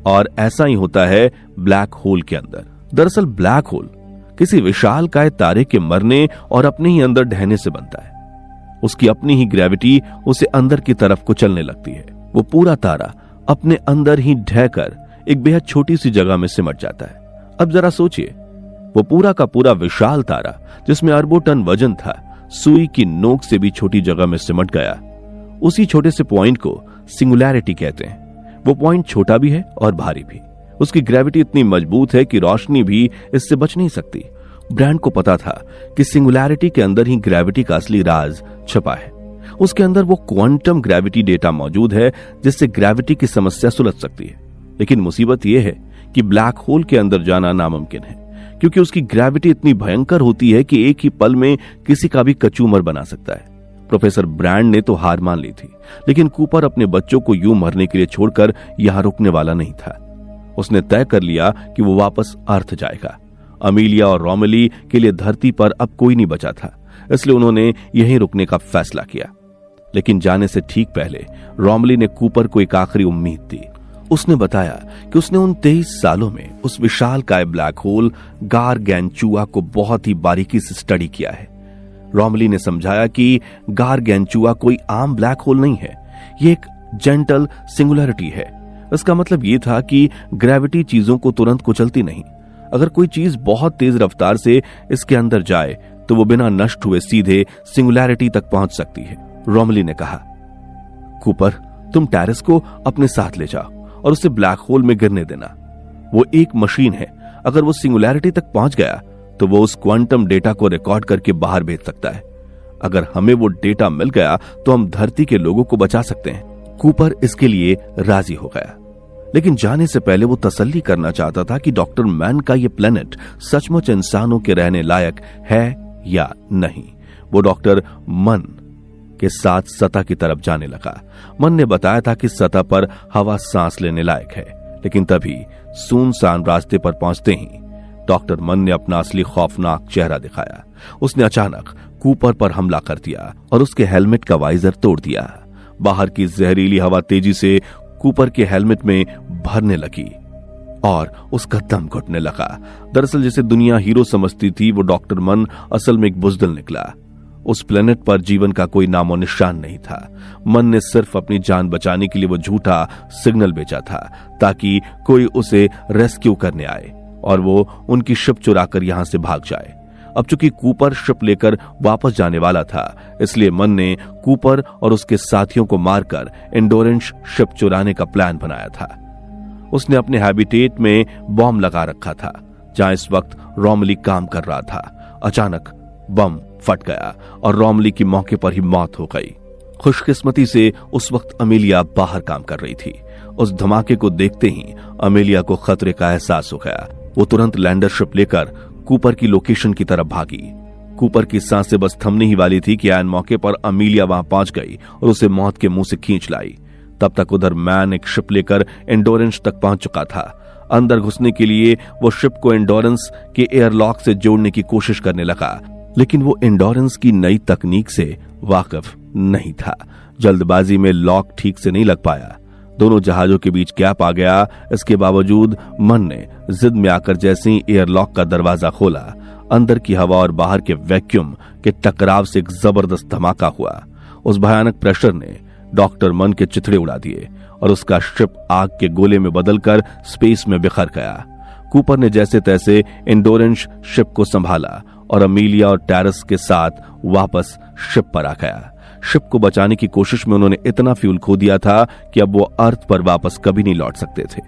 और ऐसा ही होता है ब्लैक होल के अंदर। दरअसल ब्लैक होल किसी विशालकाय तारे के मरने और अपने ही अंदर ढहने से बनता है। उसकी अपनी ही ग्रेविटी उसे अंदर की तरफ को चलने लगती है। वो पूरा तारा अपने अंदर ही ढहकर एक बेहद छोटी सी जगह में सिमट जाता है। अब जरा सोचिए, वो पूरा का पूरा विशाल तारा जिसमें अरबों टन वजन था, सुई की नोक से भी छोटी जगह में सिमट गया। उसी छोटे से पॉइंट को सिंगुलैरिटी कहते हैं। वो पॉइंट छोटा भी है और भारी भी। उसकी ग्रेविटी इतनी मजबूत है कि रोशनी भी इससे बच नहीं सकती। ब्रैंड को पता था कि सिंगुलैरिटी के अंदर ही ग्रेविटी का असली राज छुपा है। उसके अंदर वो क्वांटम ग्रेविटी डेटा मौजूद है जिससे ग्रेविटी की समस्या सुलझ सकती है। लेकिन मुसीबत यह है कि ब्लैक होल के अंदर जाना नामुमकिन है, क्योंकि उसकी ग्रेविटी इतनी भयंकर होती है कि एक ही पल में किसी का भी कचूमर बना सकता है। प्रोफेसर ब्रैंड ने तो हार मान ली थी, लेकिन कूपर अपने बच्चों को यूं मरने के लिए छोड़कर यहां रुकने वाला नहीं था। उसने तय कर लिया कि वो वापस अर्थ जाएगा। अमीलिया और रोमेली के लिए धरती पर अब कोई नहीं बचा था, इसलिए उन्होंने यहीं रुकने का फैसला किया। लेकिन जाने से ठीक पहले रोमेली ने कूपर को एक आखिरी उम्मीद दी। उसने बताया कि उसने उन 23 सालों में उस विशालकाय ब्लैक होल गारगैंचुआ को बहुत ही बारीकी से स्टडी किया है। रोमेली ने समझाया कि गारगैंचुआ कोई आम ब्लैक होल नहीं है, ये एक जेंटल सिंगुलैरिटी है। इसका मतलब यह था कि ग्रेविटी चीजों को तुरंत कुचलती नहीं। अगर कोई चीज बहुत तेज रफ्तार से इसके अंदर जाए तो वो बिना नष्ट हुए सीधे सिंगुलैरिटी तक पहुंच सकती है। रोमेली ने कहा, कूपर, तुम टेरेस को अपने साथ ले जाओ और उसे ब्लैक होल में गिरने देना। वो एक मशीन है, अगर वो सिंगुलैरिटी तक पहुंच गया तो वो उस क्वांटम डेटा को रिकॉर्ड करके बाहर भेज सकता है। अगर हमें वो डेटा मिल गया तो हम धरती के लोगों को बचा सकते हैं। कूपर इसके लिए राजी हो गया, लेकिन जाने से पहले वो तसल्ली करना चाहता था कि डॉक्टर मैन का ये प्लेनेट सचमुच इंसानों के रहने लायक है या नहीं। वो डॉक्टर मन के साथ सतह की तरफ जाने लगा। मन ने बताया था कि सतह पर हवा सांस लेने लायक है, लेकिन तभी सुनसान रास्ते पर पहुंचते ही डॉक्टर मन ने अपना असली खौफनाक चेहरा दिखाया। उसने अचानक कूपर पर हमला कर दिया और उसके हेलमेट का वाइजर तोड़ दिया। बाहर की जहरीली हवा तेजी से कूपर के हेलमेट में भरने लगी और उसका दम घुटने लगा। दरअसल जिसे दुनिया हीरो समझती थी, वो डॉक्टर मन असल में एक बुजदिल निकला। उस प्लेनेट पर जीवन का कोई नामो निशान नहीं था। मन ने सिर्फ अपनी जान बचाने के लिए वो झूठा सिग्नल भेजा था ताकि कोई उसे रेस्क्यू करने आए और वो उनकी शिप चुराकर यहां से भाग जाए। अब चूंकि कूपर शिप लेकर वापस जाने वाला था, इसलिए मन ने कूपर और उसके साथियों को मारकर एंडोरेंस शिप चुराने का प्लान बनाया था। उसने अपने हैबिटेट में बॉम्ब लगा रखा था जहां इस वक्त रोमेली काम कर रहा था। अचानक बम फट गया और रोमेली की मौके पर ही मौत हो गई। खुशकिस्मती से उस वक्त अमीलिया बाहर काम कर रही थी। उस धमाके को देखते ही अमीलिया को खतरे का एहसास हो गया। वो तुरंत लैंडर शिप लेकर कूपर की लोकेशन की तरफ भागी। कूपर की सांसें बस थमने ही वाली थी कि ऐन मौके पर अमीलिया वहां पहुंच गई और उसे मौत के मुंह से खींच लाई। तब तक उधर मैन एक शिप लेकर एंडोरेंस तक पहुंच चुका था। अंदर घुसने के लिए वो शिप को एंडोरेंस के एयरलॉक से जोड़ने की कोशिश करने लगा, लेकिन वो एंडोरेंस की नई तकनीक से वाकिफ नहीं था। जल्दबाजी में लॉक ठीक से नहीं लग पाया। दोनों जहाजों के बीच गैप आ गया। इसके बावजूद मन ने जिद में आकर जैसे ही एयरलॉक का दरवाजा खोला, अंदर की हवा और बाहर के वैक्यूम के टकराव से एक जबरदस्त धमाका हुआ। उस भयानक प्रेशर ने डॉक्टर मन के चिथड़े उड़ा दिए और उसका शिप आग के गोले में बदलकर स्पेस में बिखर गया। कूपर ने जैसे तैसे एंडोरेंस शिप को संभाला और अमीलिया और टेरेस के साथ वापस शिप पर आ गया। शिप को बचाने की कोशिश में उन्होंने इतना फ्यूल खो दिया था कि अब वो अर्थ पर वापस कभी नहीं लौट सकते थे।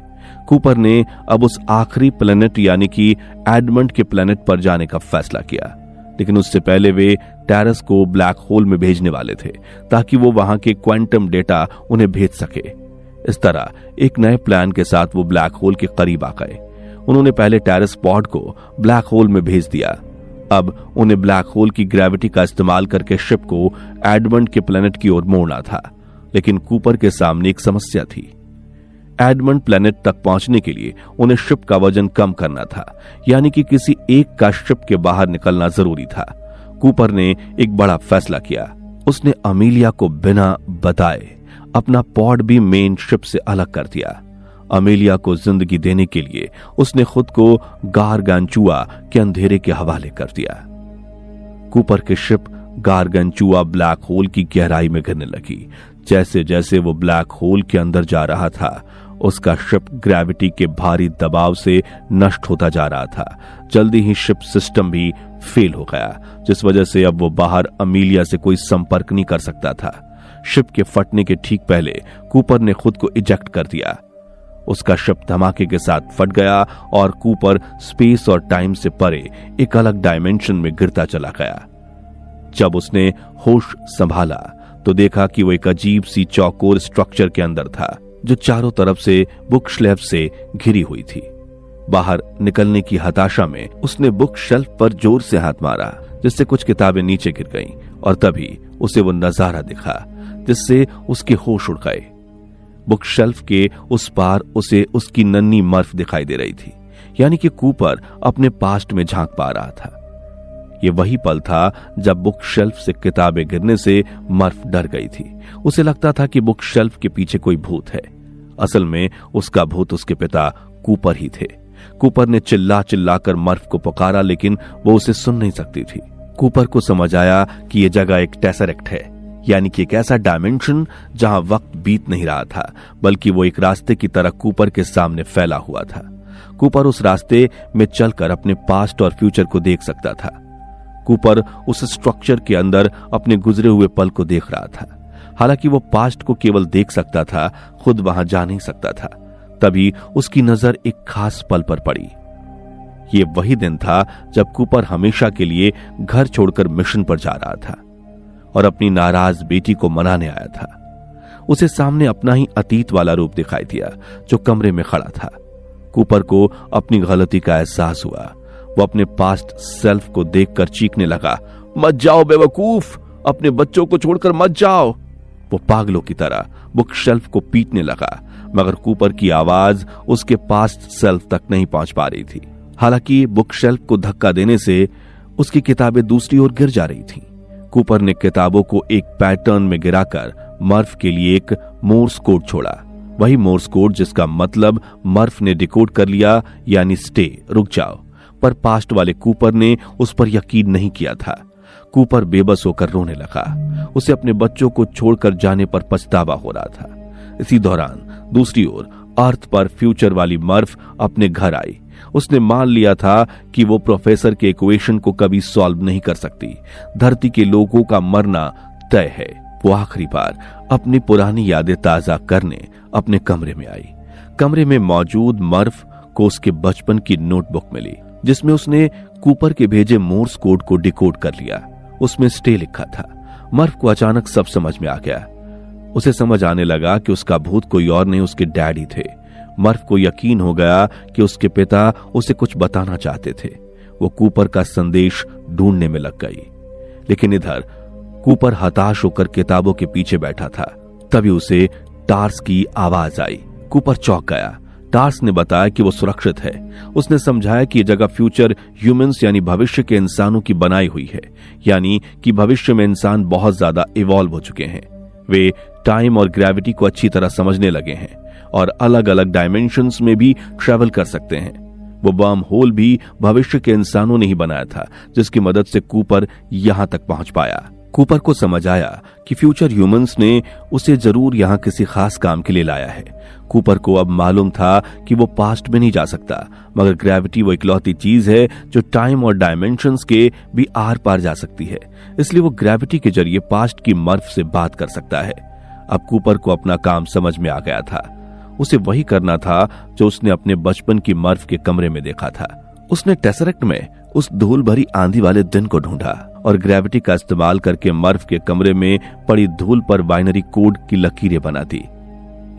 कूपर ने अब उस आखिरी प्लेनेट यानी कि एडमंड के प्लेनेट पर जाने का फैसला किया, लेकिन उससे पहले वे टेरेस को ब्लैक होल में भेजने वाले थे ताकि वो वहां के क्वांटम डेटा उन्हें भेज सके। इस तरह एक नए प्लान के साथ वो ब्लैक होल के करीब आ गए। उन्होंने पहले टेरेस पॉड को ब्लैक होल में भेज दिया। अब उन्हें ब्लैक होल की ग्रेविटी का इस्तेमाल करके शिप को एडमंड के प्लेनेट की ओर मोड़ना था, लेकिन कूपर के सामने एक समस्या थी। एडमंड प्लेनेट तक पहुंचने के लिए उन्हें शिप का वजन कम करना था, यानी कि किसी एक का शिप के बाहर निकलना जरूरी था। कूपर ने एक बड़ा फैसला किया। उसने अमीलिया को बिना बताए अपना पॉड भी मेन शिप से अलग कर दिया। अमीलिया को जिंदगी देने के लिए उसने खुद को गारगैंचुआ के अंधेरे के हवाले कर दिया। कूपर की शिप गारगैंचुआ ब्लैक होल की गहराई में गिरने लगी। जैसे जैसे वो ब्लैक होल के अंदर जा रहा था, उसका शिप ग्रेविटी के भारी दबाव से नष्ट होता जा रहा था। जल्दी ही शिप सिस्टम भी फेल हो गया, जिस वजह से अब वो बाहर अमीलिया से कोई संपर्क नहीं कर सकता था। शिप के फटने के ठीक पहले कूपर ने खुद को इजेक्ट कर दिया। उसका शिप धमाके के साथ फट गया और कूपर स्पेस और टाइम से परे एक अलग डायमेंशन में गिरता चला गया। जब उसने होश संभाला तो देखा कि वो एक अजीब सी चौकोर स्ट्रक्चर के अंदर था, जो चारों तरफ से बुक स्लैब से घिरी हुई थी। बाहर निकलने की हताशा में उसने बुक शेल्फ पर जोर से हाथ मारा, जिससे कुछ किताबें नीचे गिर गईं और तभी उसे वो नजारा दिखा जिससे उसके होश उड़ गए। बुक शेल्फ के उस पार उसे उसकी नन्ही मर्फ दिखाई दे रही थी, यानी कि कूपर अपने पास्ट में झांक पा रहा था। ये वही पल था जब बुक शेल्फ से किताबें गिरने से मर्फ डर गई थी। उसे लगता था कि बुक शेल्फ के पीछे कोई भूत है। असल में उसका भूत उसके पिता कूपर ही थे। कूपर ने चिल्ला चिल्लाकर मर्फ को पुकारा, लेकिन वो उसे सुन नहीं सकती थी। कूपर को समझ आया कि यह जगह एक टेसरेक्ट है, यानी कि एक ऐसा डायमेंशन जहां वक्त बीत नहीं रहा था, बल्कि वो एक रास्ते की तरह कूपर के सामने फैला हुआ था। कूपर उस रास्ते में चलकर अपने पास्ट और फ्यूचर को देख सकता था। कूपर उस स्ट्रक्चर के अंदर अपने गुजरे हुए पल को देख रहा था। हालांकि वो पास्ट को केवल देख सकता था, खुद वहां जा नहीं सकता था। तभी उसकी नजर एक खास पल पर पड़ी। ये वही दिन था जब कूपर हमेशा के लिए घर छोड़कर मिशन पर जा रहा था और अपनी नाराज बेटी को मनाने आया था। उसे सामने अपना ही अतीत वाला रूप दिखाई दिया जो कमरे में खड़ा था। कूपर को अपनी गलती का एहसास हुआ। वो अपने पास्ट सेल्फ को देखकर चीखने लगा, मत जाओ बेवकूफ, अपने बच्चों को छोड़कर मत जाओ। वो पागलों की तरह बुक शेल्फ को पीटने लगा, मगर कूपर की आवाज उसके पास्ट सेल्फ तक नहीं पहुंच पा रही थी। हालांकि बुक शेल्फ को धक्का देने से उसकी किताबें दूसरी ओर गिर जा रही थीं। कूपर ने किताबों को एक पैटर्न में गिराकर मर्फ के लिए एक मोर्स कोड छोड़ा। वही मोर्स कोड जिसका मतलब मर्फ ने डिकोड कर लिया, यानी स्टे, रुक जाओ। पर पास्ट वाले कूपर ने उस पर यकीन नहीं किया था। कूपर बेबस होकर रोने लगा। उसे अपने बच्चों को छोड़कर जाने पर पछतावा हो रहा था। इसी दौरान दूसरी ओर अर्थ पर फ्यूचर वाली मर्फ अपने घर आई। उसने मान लिया था कि वो प्रोफेसर के इक्वेशन को कभी सॉल्व नहीं कर सकती। धरती के लोगों का मरना तय है। वो आखिरी बार अपनी पुरानी यादें ताजा करने अपने कमरे में आई। कमरे में मौजूद मर्फ को उसके बचपन की नोटबुक मिली, जिसमें उसने कूपर के भेजे मोर्स कोड को डिकोड कर लिया। उसमें स्टे लिखा था। मर्फ को अचानक सब समझ में आ गया। उसे समझ आने लगा कि उसका भूत कोई और नहीं, उसके डैडी थे। मर्फ को यकीन हो गया कि उसके पिता उसे कुछ बताना चाहते थे। वो कूपर का संदेश ढूंढने में लग गई। लेकिन इधर कूपर हताश होकर किताबों के पीछे बैठा था। तभी उसे टार्स की आवाज आई। कूपर चौंक गया। टार्स ने बताया कि वो सुरक्षित है। उसने समझाया कि यह जगह फ्यूचर ह्यूमंस यानी भविष्य के इंसानों की बनाई हुई है, यानी कि भविष्य में इंसान बहुत ज्यादा इवॉल्व हो चुके हैं। वे टाइम और ग्रेविटी को अच्छी तरह समझने लगे हैं और अलग अलग डायमेंशंस में भी ट्रेवल कर सकते हैं। वो वर्म होल भी भविष्य के इंसानों ने ही बनाया था, जिसकी मदद से कूपर यहां तक पहुंच पाया। कूपर को समझ आया कि फ्यूचर ह्यूमंस ने उसे जरूर यहां किसी खास काम के लिए लाया है। कूपर को अब मालूम था कि वो पास्ट में नहीं जा सकता, मगर ग्रेविटी वो इकलौती चीज है जो टाइम और डायमेंशंस के भी आर पार जा सकती है। इसलिए वो ग्रेविटी के जरिए पास्ट की मर्फ से बात कर सकता है। अब कूपर को अपना काम समझ में आ गया था। उसे वही करना था जो उसने अपने बचपन की मर्फ के कमरे में देखा था। उसने टेसरेक्ट में उस धूल भरी आंधी वाले दिन को ढूंढा और ग्रेविटी का इस्तेमाल करके मर्फ के कमरे में पड़ी धूल पर बाइनरी कोड की लकीरें बना दी।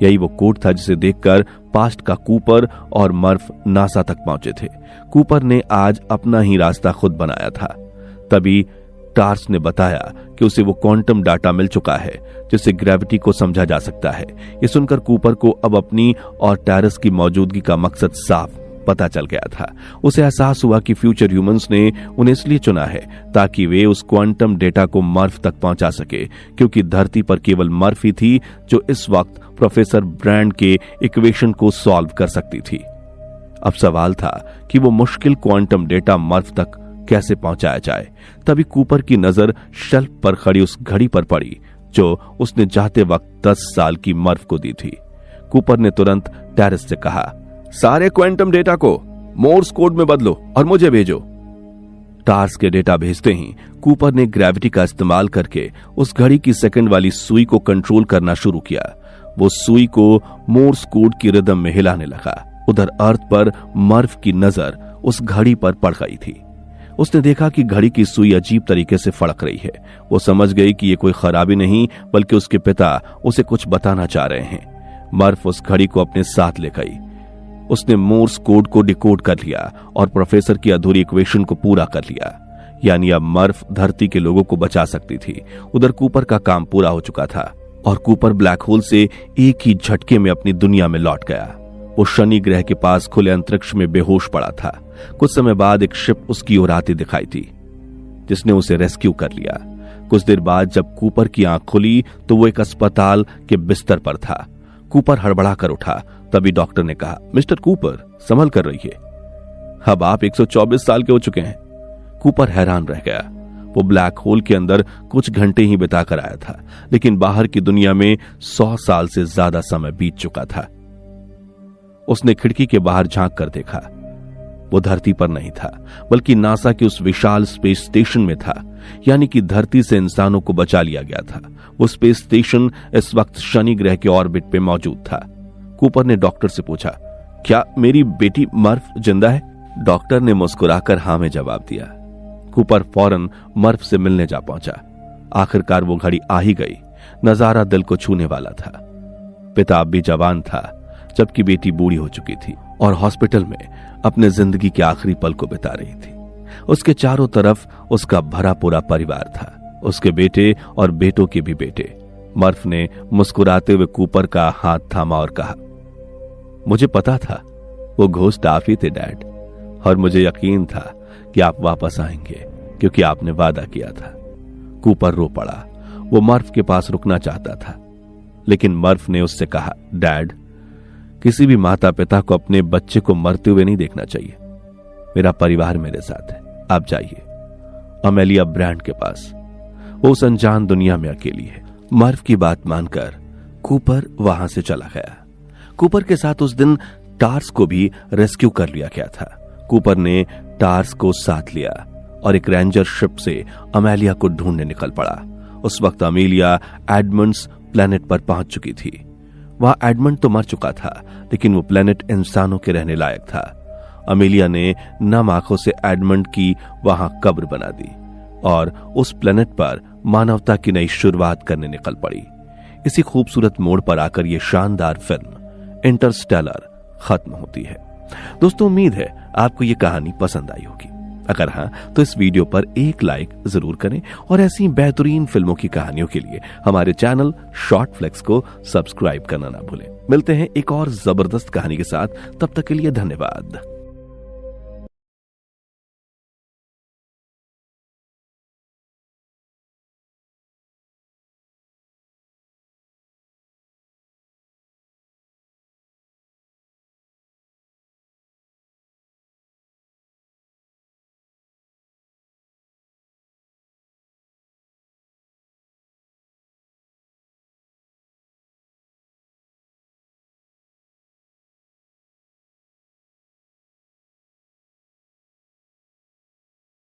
यही वो कोड था जिसे देखकर पास्ट का कूपर और मर्फ नासा तक पहुंचे थे। कूपर ने आज अपना ही रास्ता खुद बनाया था। तभी टार्स ने बताया कि उसे वो क्वांटम डाटा मिल चुका है जिससे ग्रेविटी को समझा जा सकता है। ये सुनकर कूपर को अब अपनी और टैरस की मौजूदगी का मकसद साफ पता चल गया था। उसे एहसास हुआ कि फ्यूचर ह्यूमंस ने उन्हें इसलिए चुना है ताकि वे उस क्वांटम डेटा को मर्फ तक पहुंचा सके, क्योंकि धरती पर केवल मर्फ ही थी जो इस वक्त प्रोफेसर ब्रैंड के इक्वेशन को सॉल्व कर सकती थी। अब सवाल था कि वो मुश्किल क्वांटम डेटा मर्फ तक कैसे पहुंचाया जाए। तभी कूपर की नजर शेल्फ पर खड़ी उस घड़ी पर पड़ी जो उसने जाते वक्त 10 साल की मर्फ को दी थी। कूपर ने तुरंत टैरस से कहा, सारे क्वांटम डेटा को मोर्स कोड में बदलो और मुझे भेजो। टार्स के डेटा भेजते ही कूपर ने ग्रेविटी का इस्तेमाल करके उस घड़ी की सेकंड वाली सुई को कंट्रोल करना शुरू किया। वो सुई को मोर्स कोड की रिदम में हिलाने लगा। उधर अर्थ पर मर्फ की नजर उस घड़ी पर पड़ गई थी। उसने देखा कि घड़ी की सुई अजीब तरीके से फड़क रही है। वो समझ गई कि ये कोई खराबी नहीं बल्कि उसके पिता उसे कुछ बताना चाह रहे हैं। मर्फ उस घड़ी को अपने साथ ले गई। उसने मोर्स कोड को डिकोड कर लिया और प्रोफेसर की अधूरी इक्वेशन को पूरा कर लिया। यानी अब मर्फ धरती के लोगों को बचा सकती थी। उधर कूपर का काम पूरा हो चुका था और कूपर ब्लैक होल से एक ही झटके में अपनी दुनिया में लौट गया। वो शनि ग्रह के पास खुले अंतरिक्ष में बेहोश पड़ा था। कुछ समय बाद एक शिप उसकी ओर आती दिखाई थी, जिसने उसे रेस्क्यू कर लिया। कुछ देर बाद जब कूपर की आंख खुली तो वो एक अस्पताल के बिस्तर पर था। कूपर हड़बड़ा कर उठा। तभी डॉक्टर ने कहा, मिस्टर कूपर, संभल कर रहिए, अब आप 124 साल के हो चुके हैं। कूपर हैरान रह गया। वो ब्लैक होल के अंदर कुछ घंटे ही बिता कर आया था, लेकिन बाहर की दुनिया में 100 साल से ज्यादा समय बीत चुका था। उसने खिड़की के बाहर झांक कर देखा। वो धरती पर नहीं था, बल्कि नासा के उस विशाल स्पेस स्टेशन में था। यानी कि धरती से इंसानों को बचा लिया गया था। वो स्पेस स्टेशन इस वक्त शनि ग्रह के ऑर्बिट पे मौजूद था। कूपर ने डॉक्टर से पूछा, क्या मेरी बेटी मर्फ जिंदा है? डॉक्टर ने मुस्कुराकर हाँ में जवाब दिया। कूपर फौरन मर्फ से मिलने जा पहुंचा। आखिरकार वो घड़ी आ ही गई। नजारा दिल को छूने वाला था। पिता अब भी जवान था, जबकि बेटी बूढ़ी हो चुकी थी और हॉस्पिटल में अपने जिंदगी के आखिरी पल को बिता रही थी। उसके चारों तरफ उसका भरा पूरा परिवार था, उसके बेटे और बेटों के भी बेटे। मर्फ ने मुस्कुराते हुए कूपर का हाथ थामा और कहा, मुझे पता था वो घोस्ट आप ही थे डैड, और मुझे यकीन था कि आप वापस आएंगे, क्योंकि आपने वादा किया था। कूपर रो पड़ा। वो मर्फ के पास रुकना चाहता था, लेकिन मर्फ ने उससे कहा, डैड, किसी भी माता पिता को अपने बच्चे को मरते हुए नहीं देखना चाहिए। मेरा परिवार मेरे साथ है, आप जाइए अमेलिया ब्रांड के पास। वो उस अनजान दुनिया में अकेली है। मर्फ की बात मानकर कूपर वहां से चला गया। कूपर के साथ उस दिन टार्स को भी रेस्क्यू कर लिया गया था। कूपर ने टार्स को साथ लिया और एक रेंजर शिप से अमेलिया को ढूंढने निकल पड़ा। उस वक्त अमेलिया एडमंड्स प्लेनेट पर पहुंच चुकी थी। वहां एडमंड तो मर चुका था, लेकिन वो प्लेनेट इंसानों के रहने लायक था। अमेलिया ने नम आंखों से एडमंड की वहां कब्र बना दी और उस प्लेनेट पर मानवता की नई शुरुआत करने निकल पड़ी। इसी खूबसूरत मोड़ पर आकर यह शानदार फिल्म इंटरस्टेलर खत्म होती है। दोस्तों, उम्मीद है आपको यह कहानी पसंद आई होगी। अगर हां तो इस वीडियो पर एक लाइक जरूर करें और ऐसी बेहतरीन फिल्मों की कहानियों के लिए हमारे चैनल शॉर्ट फ्लेक्स को सब्सक्राइब करना ना भूलें। मिलते हैं एक और जबरदस्त कहानी के साथ, तब तक के लिए धन्यवाद।